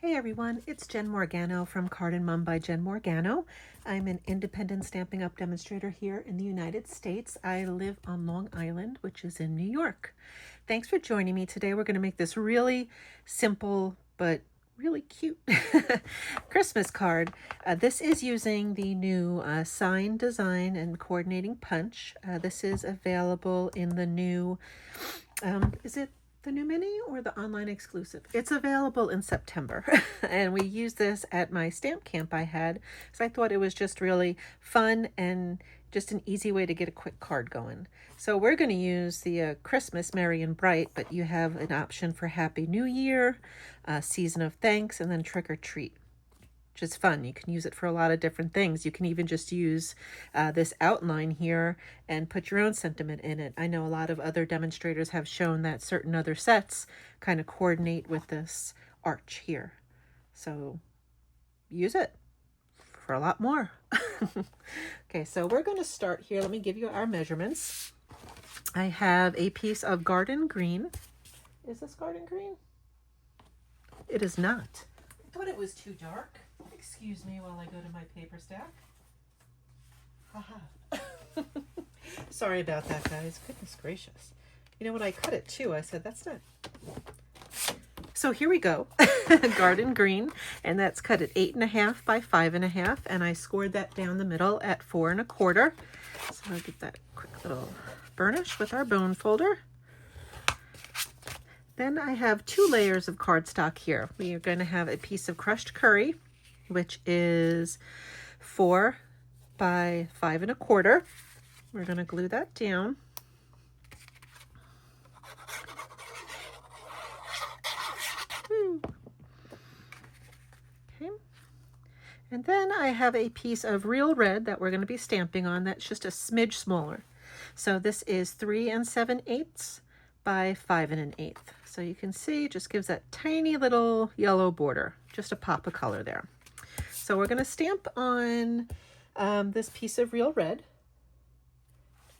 Hey everyone, it's Jen Morgano from Card and Mum by Jen Morgano. I'm an independent Stampin' Up! Demonstrator here in the United States. I live on Long Island, which is in New York. Thanks for joining me today. We're going to make this really simple but really cute Christmas card. This is using the new sign, design, and coordinating punch. This is available in the new, is it the new mini or the online exclusive? It's available in September. And we used this at my stamp camp I had, so I thought it was just really fun and just an easy way to get a quick card going. So we're going to use the Christmas Merry and Bright, but you have an option for Happy New Year, Season of Thanks, and then Trick or Treat, which is fun. You can use it for a lot of different things. You can even just use this outline here and put your own sentiment in it. I know a lot of other demonstrators have shown that certain other sets kind of coordinate with this arch here. So use it for a lot more. Okay, so we're going to start here. Let me give you our measurements. I have a piece of garden green. Is this garden green? It is not. I thought it was too dark. Excuse me while I go to my paper stack. Haha. Sorry about that, guys. Goodness gracious. You know, when I cut it too, I said, that's not. So here we go. Garden green, and that's cut at 8.5 by 5.5, and I scored that down the middle at 4 1/4. So I'll get that quick little burnish with our bone folder. Then I have 2 layers of cardstock here. We are going to have a piece of crushed curry, which is 4 by 5 1/4. We're going to glue that down. Okay. And then I have a piece of real red that we're going to be stamping on. That's just a smidge smaller. So this is 3 7/8 by 5 1/8. So you can see it just gives that tiny little yellow border, just a pop of color there. So we're going to stamp on this piece of real red.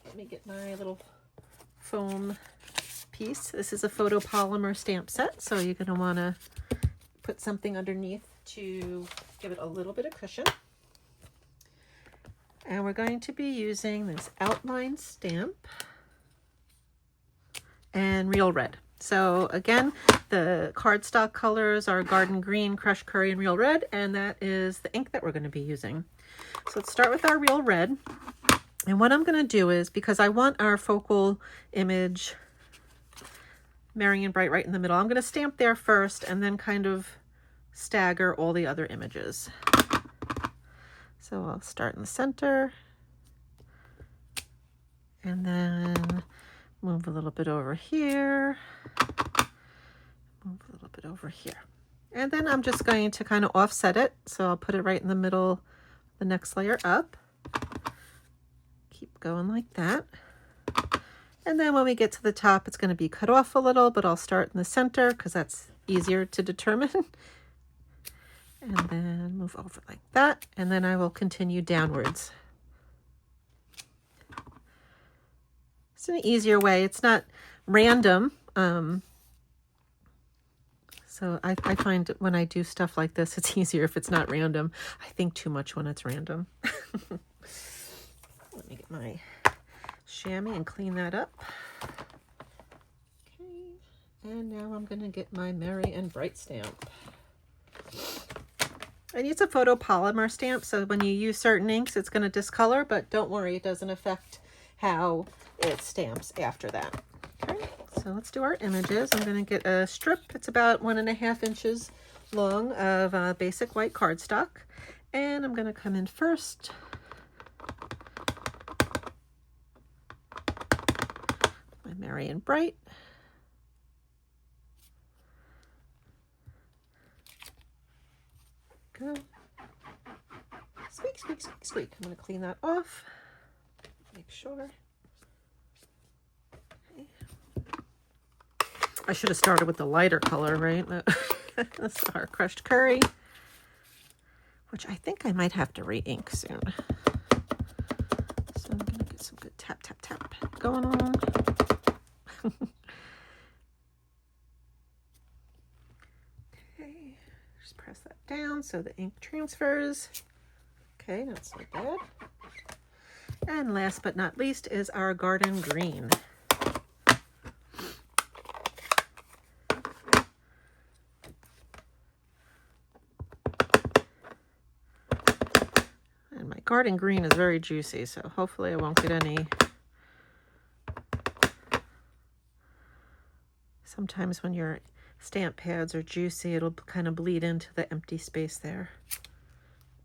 Let me get my little foam piece. This is a photopolymer stamp set, so you're going to want to put something underneath to give it a little bit of cushion. And we're going to be using this outline stamp and real red. So again, the cardstock colors are garden green, crushed curry, and real red, and that is the ink that we're going to be using. So let's start with our real red. And what I'm going to do is, because I want our focal image Merry and Bright right in the middle, I'm going to stamp there first and then kind of stagger all the other images. So I'll start in the center and then move a little bit over here, move a little bit over here. And then I'm just going to kind of offset it. So I'll put it right in the middle, the next layer up. Keep going like that. And then when we get to the top, it's going to be cut off a little, but I'll start in the center because that's easier to determine. And then move over like that. And then I will continue downwards. It's an easier way. It's not random. So I find when I do stuff like this, it's easier if it's not random. I think too much when it's random. Let me get my chamois and clean that up. Okay, and now I'm going to get my Merry and Bright stamp. And it's a photopolymer stamp, so when you use certain inks, it's going to discolor, but don't worry, it doesn't affect how it stamps after that. Okay, so let's do our images. I'm going to get a strip. It's about 1.5 inches long of basic white cardstock, and I'm going to come in first. My Merry and Bright. Go. Squeak, squeak, squeak, squeak. I'm going to clean that off. Make sure. Okay. I should have started with the lighter color, right? That's our crushed curry, which I think I might have to re-ink soon. So I'm going to get some good tap, tap, tap going on. Okay. Just press that down so the ink transfers. Okay, not so bad. And last but not least is our garden green. And my garden green is very juicy, so hopefully I won't get any. Sometimes when your stamp pads are juicy, it'll kind of bleed into the empty space there.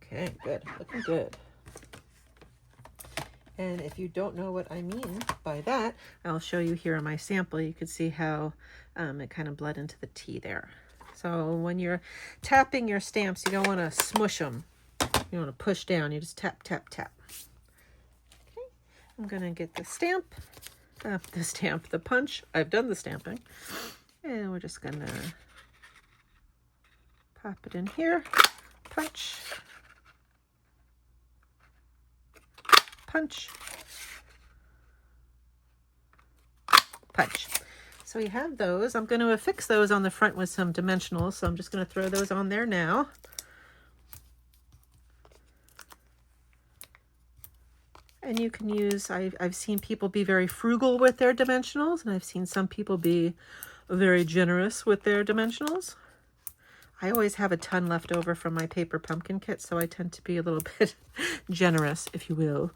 Okay, good, looking good. And if you don't know what I mean by that, I'll show you here on my sample. You can see how it kind of bled into the tea there. So when you're tapping your stamps, you don't want to smush them. You want to push down. You just tap, tap, tap. Okay, I'm going to get the the punch. I've done the stamping. And we're just going to pop it in here. Punch. Punch. Punch. So we have those. I'm going to affix those on the front with some dimensionals, so I'm just going to throw those on there now. And you can use, I've seen people be very frugal with their dimensionals, and I've seen some people be very generous with their dimensionals. I always have a ton left over from my paper pumpkin kit, so I tend to be a little bit generous, if you will.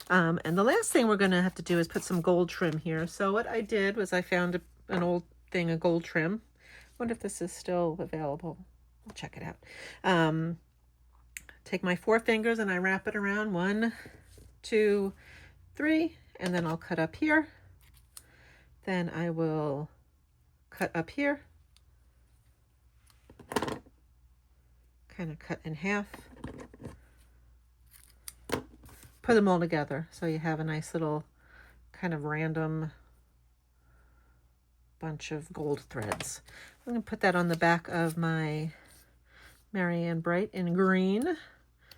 And the last thing we're going to have to do is put some gold trim here. So what I did was I found an old thing of gold trim. I wonder if this is still available. I'll check it out. Take my 4 fingers and I wrap it around 1, 2, 3, and then I'll cut up here. Then I will cut up here. Kind of cut in half. Put them all together so you have a nice little kind of random bunch of gold threads. I'm going to put that on the back of my Marianne Bright in green.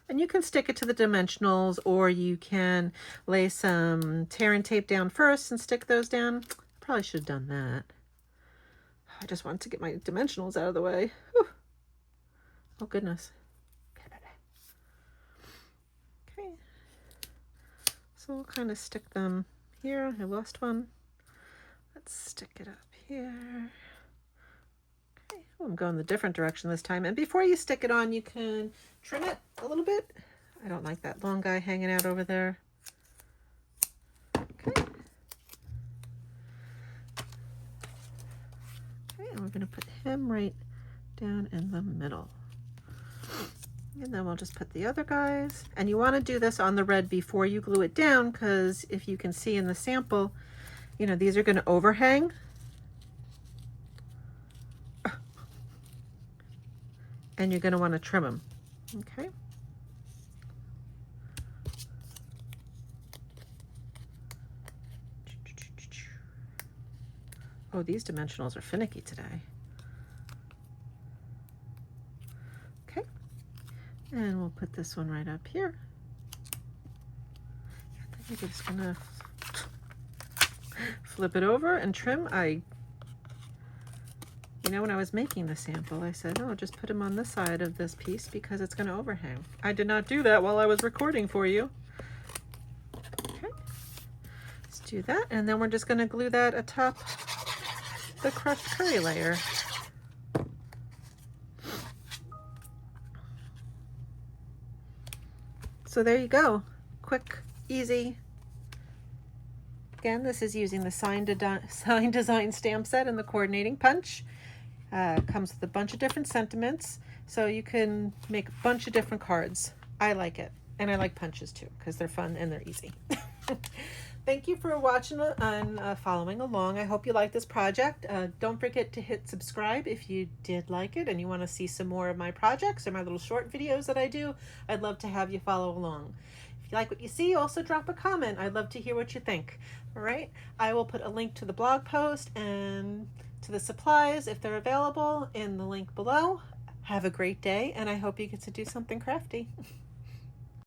And you can stick it to the dimensionals, or you can lay some tear and tape down first and stick those down. Probably should have done that. I just wanted to get my dimensionals out of the way. Whew. Oh, goodness. Okay. So we'll kind of stick them here. I lost one. Let's stick it up here. Okay. Oh, I'm going the different direction this time. And before you stick it on, you can trim it a little bit. I don't like that long guy hanging out over there. Okay. Okay, and we're going to put him right down in the middle. And then we'll just put the other guys. And you want to do this on the red before you glue it down, because if you can see in the sample, you know, these are going to overhang. And you're going to want to trim them. Okay. Oh, these dimensionals are finicky today. Okay. And we'll put this one right up here. I think we're just gonna flip it over and trim. You know, when I was making the sample, I said, oh, just put them on this side of this piece because it's going to overhang. I did not do that while I was recording for you. Okay, let's do that. And then we're just going to glue that atop the crushed curry layer. So there you go. Quick, easy. Again, this is using the Sign Design stamp set and the coordinating punch. Comes with a bunch of different sentiments, so you can make a bunch of different cards. I like it, and I like punches too because they're fun and they're easy. Thank you for watching and following along. I hope you like this project. Don't forget to hit subscribe if you did like it and you want to see some more of my projects or my little short videos that I do. I'd love to have you follow along. If you like what you see, also drop a comment. I'd love to hear what you think. All right, I will put a link to the blog post and to the supplies if they're available in the link below. Have a great day, and I hope you get to do something crafty.